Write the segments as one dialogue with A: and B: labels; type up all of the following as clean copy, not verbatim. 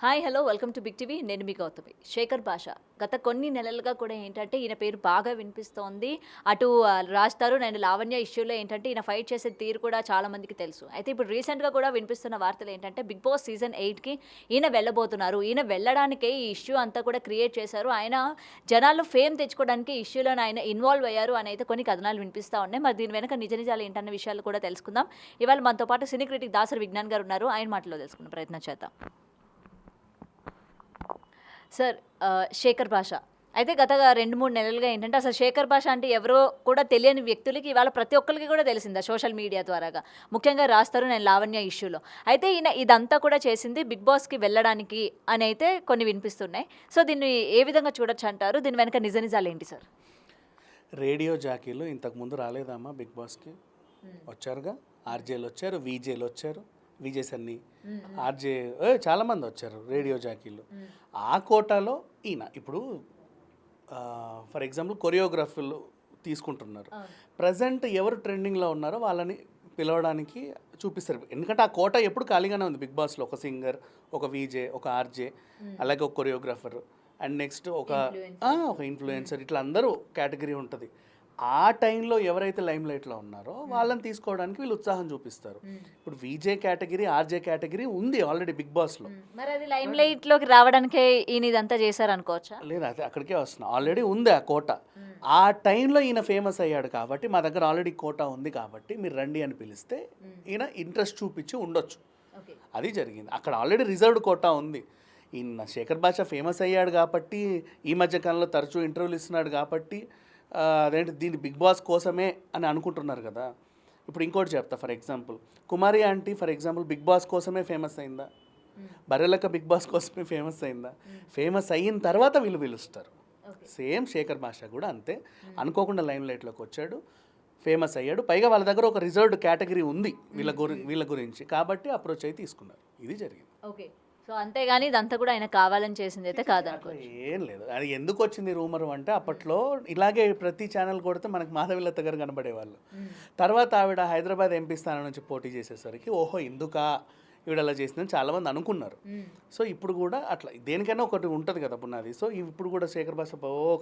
A: Hi hello welcome to big TV. నేను మీ గౌతమి. శేఖర్ భాష గత కొన్ని నెలలుగా కూడా ఏంటంటే ఈయన పేరు బాగా వినిపిస్తోంది. అటు రాస్తారు నేను లావణ్య ఇష్యూలో ఏంటంటే ఈయన ఫైట్ చేసే తీరు కూడా చాలా మందికి తెలుసు. అయితే ఇప్పుడు రీసెంట్గా కూడా వినిపిస్తున్న వార్తలు ఏంటంటే బిగ్ బాస్ సీజన్ 8కి ఈయన వెళ్ళబోతున్నారు. ఈయన వెళ్ళడానికే ఈ ఇష్యూ అంతా కూడా క్రియేట్ చేశారు. ఆయన జనాలు ఫేమ్ తెచ్చుకోవడానికి ఇష్యూలోనే ఆయన ఇన్వాల్వ్ అయ్యారు అని అయితే కొన్ని కథనాలు వినిపిస్తూ ఉన్నాయి. మరి దీని వెనక నిజ నిజాలు ఏంటన్న విషయాలు కూడా తెలుసుకుందాం. ఇవాళ మనతో పాటు సినీ క్రిటిక్ దాసరి విజ్ఞాన్ గారు ఉన్నారు. ఆయన మాటలో తెలుసుకునే ప్రయత్నం చేద్దాం. సార్, శేఖర్ భాష అయితే గత 2-3 నెలలుగా ఏంటంటే అసలు శేఖర్ భాష అంటే ఎవరో కూడా తెలియని వ్యక్తులకి ఇవాళ ప్రతి ఒక్కరికి కూడా తెలిసిందా సోషల్ మీడియా ద్వారాగా. ముఖ్యంగా రాస్తారు నేను లావణ్య ఇష్యూలో. అయితే ఈయన ఇదంతా కూడా చేసింది బిగ్ బాస్కి వెళ్ళడానికి అని అయితే కొన్ని వినిపిస్తున్నాయి. సో దీన్ని ఏ విధంగా చూడొచ్చు అంటారు? దీని వెనక నిజ నిజాలు ఏంటి సార్?
B: రేడియో జాకీలు ఇంతకుముందు రాలేదమ్మా బిగ్ బాస్కి? వచ్చారుగా. ఆర్జేలు వచ్చారు, వీజేలు వచ్చారు, విజయ్ సన్ని, ఆర్జే చాలామంది వచ్చారు రేడియో జాకీలు. ఆ కోటాలో ఈయన ఇప్పుడు ఫర్ ఎగ్జాంపుల్ కొరియోగ్రఫీలు తీసుకుంటున్నారు. ప్రజెంట్ ఎవరు ట్రెండింగ్లో ఉన్నారో వాళ్ళని పిలవడానికి చూపిస్తారు. ఎందుకంటే ఆ కోట ఎప్పుడు ఖాళీగానే ఉంది బిగ్ బాస్లో. ఒక సింగర్, ఒక వీజే, ఒక ఆర్జే, అలాగే ఒక కొరియోగ్రాఫర్ అండ్ నెక్స్ట్ ఒక ఇన్ఫ్లుయెన్సర్, ఇట్లా అందరూ కేటగిరీ ఉంటుంది. ఆ టైంలో ఎవరైతే లైమ్ లైట్లో ఉన్నారో వాళ్ళని తీసుకోవడానికి వీళ్ళు ఉత్సాహం చూపిస్తారు. ఇప్పుడు వీజే కేటగిరీ, ఆర్జే కేటగిరీ ఉంది ఆల్రెడీ బిగ్ బాస్లో.
A: మరి అది లైమ్ లైట్లోకి రావడానికే ఈయన ఇదంతా చేశారు అనుకోవచ్చా?
B: లేదు, అదే అక్కడికే వస్తున్నా. ఆల్రెడీ ఉంది ఆ కోట. ఆ టైంలో ఈయన ఫేమస్ అయ్యాడు కాబట్టి మా దగ్గర ఆల్రెడీ కోట ఉంది కాబట్టి మీరు రండి అని పిలిస్తే ఈయన ఇంట్రెస్ట్ చూపించి ఉండొచ్చు. అది జరిగింది. అక్కడ ఆల్రెడీ రిజర్వ్డ్ కోటా ఉంది. ఈయన శేఖర్ భాష ఫేమస్ అయ్యాడు కాబట్టి, ఈ మధ్యకాలంలో తరచూ ఇంటర్వ్యూలు ఇస్తున్నాడు కాబట్టి అదేంటి దీన్ని బిగ్ బాస్ కోసమే అని అనుకుంటున్నారు కదా. ఇప్పుడు ఇంకోటి చెప్తా. For example Kumari aunty for example Big Boss కోసమే ఫేమస్ అయిందా? బర్రెలక్క బిగ్ బాస్ కోసమే ఫేమస్ అయిందా? ఫేమస్ అయిన తర్వాత వీళ్ళు పిలుస్తారు. సేమ్ శేఖర్ భాష కూడా అంతే. అనుకోకుండా లైమ్ లైట్లోకి వచ్చాడు, ఫేమస్ అయ్యాడు, పైగా వాళ్ళ దగ్గర ఒక రిజర్వ్డ్ కేటగిరీ ఉంది వీళ్ళ గురించి కాబట్టి అప్రోచ్ అయితే తీసుకున్నారు. ఇది జరిగింది.
A: ఓకే. సో అంతేగాని ఇదంతా కూడా ఆయన కావాలని చేసింది అయితే కాదనుకో.
B: ఏం లేదు. అది ఎందుకు వచ్చింది రూమర్ అంటే అప్పట్లో ఇలాగే ప్రతి ఛానల్ కొడితే మనకు మాధవిలత గారు కనబడేవాళ్ళు. తర్వాత ఆవిడ హైదరాబాద్ ఎంపీ స్థానం నుంచి పోటీ చేసేసరికి ఓహో ఎందుకా ఈవిడ అలా చేసిందని చాలామంది అనుకున్నారు. సో ఇప్పుడు కూడా అట్లా దేనికైనా ఒకటి ఉంటుంది కదా పునాది. సో ఇప్పుడు కూడా శేఖర్ భాష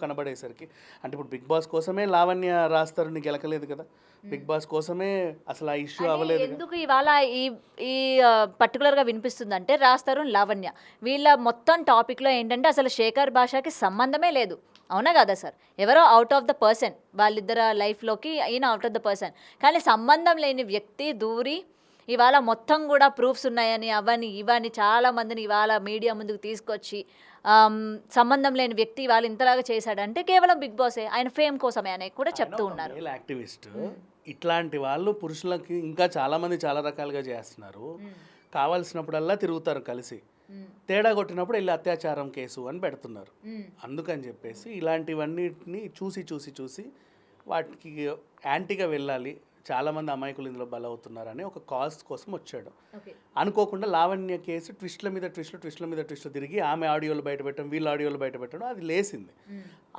B: కనబడేసరికి అంటే ఇప్పుడు బిగ్ బాస్ కోసమే లావణ్య రాస్తారుని గెలకలేదు కదా, బిగ్ బాస్ కోసమే అసలు ఆ ఇష్యూ అవ్వలేదు.
A: ఎందుకు ఇవాళ ఈ పర్టికులర్గా వినిపిస్తుందంటే రాస్తారు లావణ్య వీళ్ళ మొత్తం టాపిక్లో ఏంటంటే అసలు శేఖర్ భాషకి సంబంధమే లేదు. అవునా కదా సార్? ఎవరో అవుట్ ఆఫ్ ద పర్సన్, వాళ్ళిద్దరు లైఫ్లోకి ఈయన అవుట్ ఆఫ్ ద పర్సన్. కానీ సంబంధం లేని వ్యక్తి దూరి ఇవాళ మొత్తం కూడా ప్రూఫ్స్ ఉన్నాయని అవని ఇవని చాలామందిని ఇవాళ మీడియా ముందుకు తీసుకొచ్చి సంబంధం లేని వ్యక్తి ఇవాళ ఇంతలాగా చేశాడంటే కేవలం బిగ్ బాసే, ఆయన ఫేమ్ కోసమే అని కూడా చెప్తూ ఉన్నారు.
B: యాక్టివిస్ట్ ఇట్లాంటి వాళ్ళు పురుషులకి ఇంకా చాలామంది చాలా రకాలుగా చేస్తున్నారు. కావాల్సినప్పుడల్లా తిరుగుతారు కలిసి, తేడా కొట్టినప్పుడు వెళ్ళి అత్యాచారం కేసు అని పెడుతున్నారు. అందుకని చెప్పేసి ఇలాంటివన్నిటిని చూసి వాటికి యాంటీగా వెళ్ళాలి, చాలామంది అమాయకులు ఇందులో బలవుతున్నారని ఒక కాజ్ కోసం వచ్చాడు. అనుకోకుండా లావణ్య కేసు ట్విస్ట్ల మీద ట్విస్ట్లు తిరిగి ఆమె ఆడియోలు బయటపెట్టడం, వీళ్ళ ఆడియోలు బయటపెట్టడం అది లేసింది.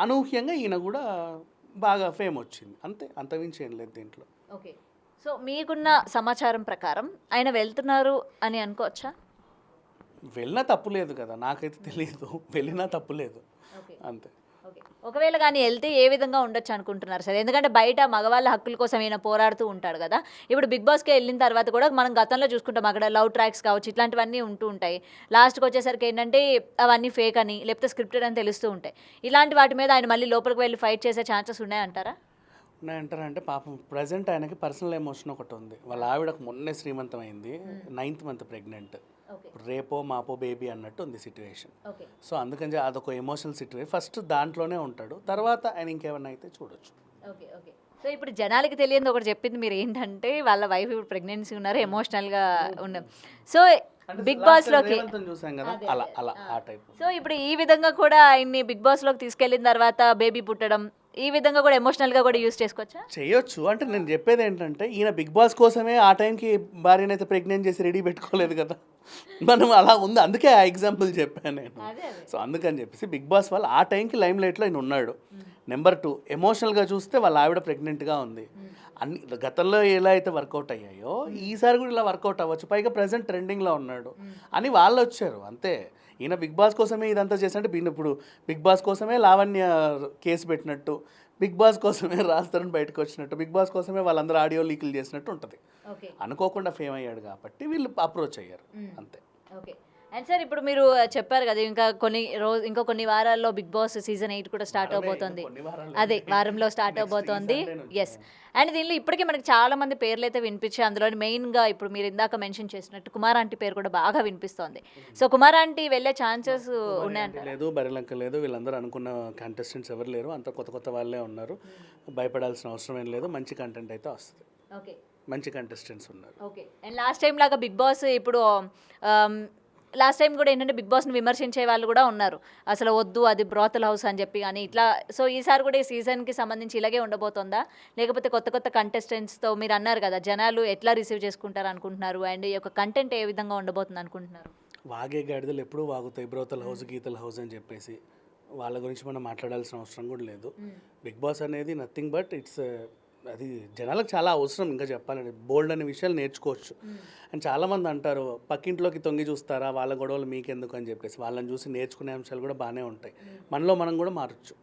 B: అనూహ్యంగా ఈయన కూడా బాగా ఫేమ్ వచ్చింది. అంతే, అంతమించి ఏం లేదు దీంట్లో.
A: ఓకే. సో మీకున్న సమాచారం ప్రకారం ఆయన వెళ్తున్నారు అని అనుకోవచ్చా?
B: వెళ్ళినా తప్పు లేదు కదా, నాకైతే తెలియదు. వెళ్ళినా తప్పు లేదు, అంతే.
A: ఒకవేళ కానీ వెళ్తే ఏ విధంగా ఉండొచ్చు అనుకుంటున్నారు సార్? ఎందుకంటే బయట మగవాళ్ళ హక్కుల కోసం ఈయన పోరాడుతూ ఉంటాడు కదా. ఇప్పుడు బిగ్ బాస్కి వెళ్ళిన తర్వాత కూడా మనం గతంలో చూసుకుంటాం, అక్కడ లవ్ ట్రాక్స్ కావచ్చు ఇట్లాంటివన్నీ ఉంటూ ఉంటాయి. లాస్ట్కి వచ్చేసరికి ఏంటంటే అవన్నీ ఫేక్ అని లేకపోతే స్క్రిప్టెడ్ అని తెలుస్తూ ఉంటాయి. ఇలాంటి వాటి మీద ఆయన మళ్ళీ లోపలికి వెళ్ళి ఫైట్ చేసే ఛాన్సెస్ ఉన్నాయంటారా?
B: ఉన్నాయంటారంటే పాపం ప్రజెంట్ ఆయనకి పర్సనల్ ఎమోషన్ ఒకటి ఉంది. వాళ్ళ ఆవిడకు మొన్నే శ్రీమంతం అయింది, 9th మంత్ ప్రెగ్నెంట్. రేపో మాపో బేబీ అన్నట్టు ఉంది సిచ్యువేషన్. సో అందుకని అదొక ఎమోషనల్ సిచ్యువేషన్. ఫస్ట్ దాంట్లోనే ఉంటాడు, తర్వాత ఆయన ఇంకేమన్నా అయితే చూడొచ్చు.
A: ఓకే. సో ఇప్పుడు జనాలకి తెలియదు ఒకటి చెప్పింది మీరు ఏంటంటే వాళ్ళ వైఫ్ ఇప్పుడు ప్రెగ్నెన్సీ ఉన్నారు, ఎమోషనల్గా ఉన్నారు. సో బిగ్ బాస్ లోకి
B: చూసాం కదా, అలా ఆ టైప్.
A: సో ఇప్పుడు ఈ విధంగా కూడా ఆయన్ని బిగ్ బాస్ లోకి తీసుకెళ్లిన తర్వాత బేబీ పుట్టడం ఈ విధంగా కూడా ఎమోషనల్గా కూడా యూజ్ చేసుకోవచ్చా?
B: చేయొచ్చు. అంటే నేను చెప్పేది ఏంటంటే ఈయన బిగ్ బాస్ కోసమే ఆ టైంకి భార్యనైతే ప్రెగ్నెంట్ చేసి రెడీ పెట్టుకోలేదు కదా. మనం అలా ఉంది, అందుకే ఆ ఎగ్జాంపుల్ చెప్పాను నేను.
A: అదే అదే
B: సో అందుకని చెప్పేసి బిగ్ బాస్ వాళ్ళు ఆ టైంకి లైమ్ లైట్లో ఆయన ఉన్నాడు. నెంబర్ 2, ఎమోషనల్గా చూస్తే వాళ్ళ ఆవిడ ప్రెగ్నెంట్గా ఉంది. అన్ని గతంలో ఎలా అయితే వర్కౌట్ అయ్యాయో ఈసారి కూడా ఇలా వర్కౌట్ అవ్వచ్చు, పైగా ప్రజెంట్ ట్రెండింగ్లో ఉన్నాడు అని వాళ్ళు వచ్చారు అంతే. ఈయన బిగ్ బాస్ కోసమే ఇదంతా చేసినట్టు, ఇప్పుడు బిగ్ బాస్ కోసమే లావణ్య కేసు పెట్టినట్టు, బిగ్ బాస్ కోసమే రాస్తారని బయటకు వచ్చినట్టు, బిగ్ బాస్ కోసమే వాళ్ళందరూ ఆడియో లీకులు చేసినట్టు ఉంటుంది.
A: ఓకే
B: అనుకోకుండా ఫేమ్ అయ్యాడు కాబట్టి వీళ్ళు అప్రోచ్ అయ్యారు అంతే.
A: ఓకే. అండ్ సార్ ఇప్పుడు మీరు చెప్పారు కదా ఇంకా ఇంకో కొన్ని వారాల్లో బిగ్ బాస్ సీజన్ 8 కూడా స్టార్ట్ అవబోతోంది. అదే వారంలో స్టార్ట్ అవబోతోంది. ఎస్. అండ్ దీనిలో ఇప్పటికే మనకి చాలా మంది పేర్లు అయితే వినిపించాయి. అందులో మెయిన్గా ఇప్పుడు మీరు ఇందాక మెన్షన్ చేసినట్టు కుమార్ ఆంటీ పేరు కూడా బాగా వినిపిస్తోంది. సో కుమార్ ఆంటీ వెళ్ళే ఛాన్సెస్ ఉన్నాయంట?
B: లేదు, బరిలంక లేదు, వీళ్ళందరూ అనుకున్న కంటెస్టెంట్స్ ఎవరు లేరు, అంత కొత్త కొత్త వాళ్ళే ఉన్నారు. భయపడాల్సిన అవసరం ఏం లేదు, మంచి కంటెంట్ అయితే వస్తుంది.
A: ఓకే,
B: మంచి కంటెస్టెంట్స్ ఉన్నారు.
A: ఓకే. అండ్ లాస్ట్ టైం లాగా బిగ్ బాస్ ఇప్పుడు లాస్ట్ టైం కూడా ఏంటంటే బిగ్ బాస్ని విమర్శించే వాళ్ళు కూడా ఉన్నారు, అసలు వద్దు అది బ్రోతల్ హౌస్ అని చెప్పి. కానీ ఇట్లా సో ఈసారి కూడా ఈ సీజన్కి సంబంధించి ఇలాగే ఉండబోతుందా, లేకపోతే కొత్త కొత్త కంటెస్టెంట్స్తో మీరు అన్నారు కదా జనాలు ఎట్లా రిసీవ్ చేసుకుంటారు అనుకుంటున్నారు, అండ్ ఈ యొక్క కంటెంట్ ఏ విధంగా ఉండబోతుంది అనుకుంటున్నారు?
B: వాగే గాడిదలు ఎప్పుడూ వాగుతాయి, బ్రోతల్ హౌస్ గీతల హౌస్ అని చెప్పేసి వాళ్ళ గురించి మనం మాట్లాడాల్సిన అవసరం కూడా లేదు. బిగ్ బాస్ అనేది నథింగ్ బట్ ఇట్స్, అది జనాలకు చాలా అవసరం. ఇంకా చెప్పాలంటే బోల్డ్ అనే విషయాలు నేర్చుకోవచ్చు. అండ్ చాలామంది అంటారు పక్కింట్లోకి తొంగి చూస్తారా, వాళ్ళ గొడవలు మీకెందుకు అని చెప్పేసి. వాళ్ళని చూసి నేర్చుకునే అంశాలు కూడా బాగానే ఉంటాయి, మనలో మనం కూడా మారచ్చు,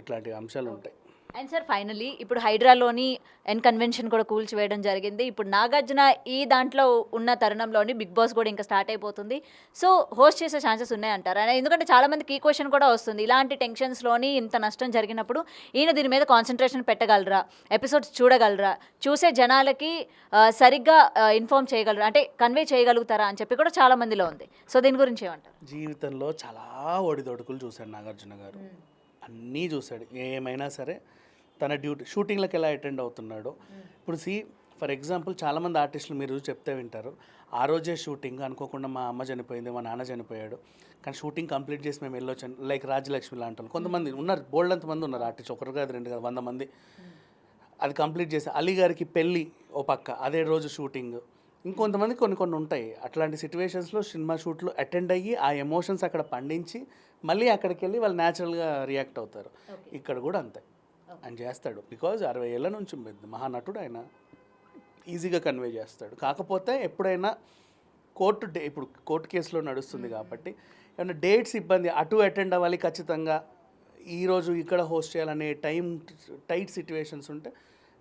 B: ఇట్లాంటి అంశాలు ఉంటాయి.
A: అండ్ సార్ ఫైనలీ ఇప్పుడు హైడ్రాలోని ఎన్ కన్వెన్షన్ కూడా కూల్చివేయడం జరిగింది. ఇప్పుడు నాగార్జున ఈ దాంట్లో ఉన్న తరుణంలోని బిగ్ బాస్ కూడా ఇంకా స్టార్ట్ అయిపోతుంది. సో హోస్ట్ చేసే ఛాన్సెస్ ఉన్నాయంటారా? ఎందుకంటే చాలామందికి ఈ క్వశ్చన్ కూడా వస్తుంది, ఇలాంటి టెన్షన్స్లోని ఇంత నష్టం జరిగినప్పుడు ఈయన దీని మీద కాన్సన్ట్రేషన్ పెట్టగలరా, ఎపిసోడ్స్ చూడగలరా, చూసే జనాలకి సరిగ్గా ఇన్ఫార్మ్ చేయగలరా, అంటే కన్వే చేయగలుగుతారా అని చెప్పి కూడా చాలా మందిలో ఉంది. సో దీని గురించి ఏమంటారు?
B: జీవితంలో చాలా ఒడిదొడుకులు చూశాడు నాగార్జున గారు, అన్నీ చూశాడు. ఏమైనా సరే తన షూటింగ్లకు ఎలా అటెండ్ అవుతున్నాడో. ఇప్పుడు ఫర్ ఎగ్జాంపుల్ చాలామంది ఆర్టిస్టులు మీరు చెప్తే వింటారు, ఆ రోజే షూటింగ్ అనుకోకుండా మా అమ్మ చనిపోయింది, మా నాన్న చనిపోయాడు, కానీ షూటింగ్ కంప్లీట్ చేసి మేము వెళ్ళొచ్చాను. లైక్ రాజలక్ష్మి లాంటి వాళ్ళు కొంతమంది ఉన్నారు, బోల్డ్ అంతమంది ఉన్నారు ఆర్టిస్ట్, ఒకరు కాదు రెండు కాదు 100 మంది. అది కంప్లీట్ చేసి అలీ గారికి పెళ్ళి ఓ పక్క, అదే రోజు షూటింగ్. ఇంకొంతమంది కొన్ని ఉంటాయి అట్లాంటి సిచ్యువేషన్స్లో సినిమా షూట్లు అటెండ్ అయ్యి ఆ ఎమోషన్స్ అక్కడ పండించి మళ్ళీ అక్కడికి వెళ్ళి వాళ్ళు న్యాచురల్గా రియాక్ట్ అవుతారు. ఇక్కడ కూడా అంతే ఆయన చేస్తాడు, బికాజ్ 60 ఏళ్ళ నుంచి మహానటుడు ఆయన, ఈజీగా కన్వే చేస్తాడు. కాకపోతే ఎప్పుడైనా ఇప్పుడు కోర్టు కేసులో నడుస్తుంది కాబట్టి ఏమైనా డేట్స్ ఇబ్బంది, అటు అటెండ్ అవ్వాలి ఖచ్చితంగా, ఈరోజు ఇక్కడ హోస్ట్ చేయాలనే టైట్ సిచ్యువేషన్స్ ఉంటే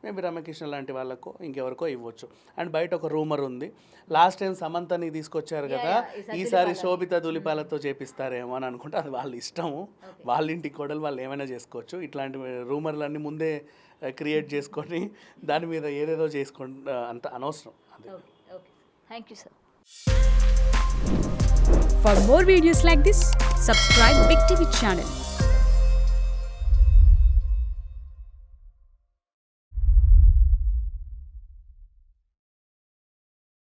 B: మేబీ రమకృష్ణ లాంటి వాళ్ళకో ఇంకెవరికో ఇవ్వచ్చు. అండ్ బయట ఒక రూమర్ ఉంది, లాస్ట్ టైం సమంతని తీసుకొచ్చారు కదా, ఈసారి శోభిత ధూళిపాలతో చేపిస్తారేమో అని అనుకుంటే అది వాళ్ళ ఇష్టము, వాళ్ళ ఇంటి కోడలు వాళ్ళు ఏమైనా చేసుకోవచ్చు. ఇట్లాంటి రూమర్లన్నీ ముందే క్రియేట్ చేసుకొని దాని మీద ఏదేదో చేసుకోండి, అంత అనవసరం.
A: Thank you sir.
C: For more videos like this, subscribe Big TV channel.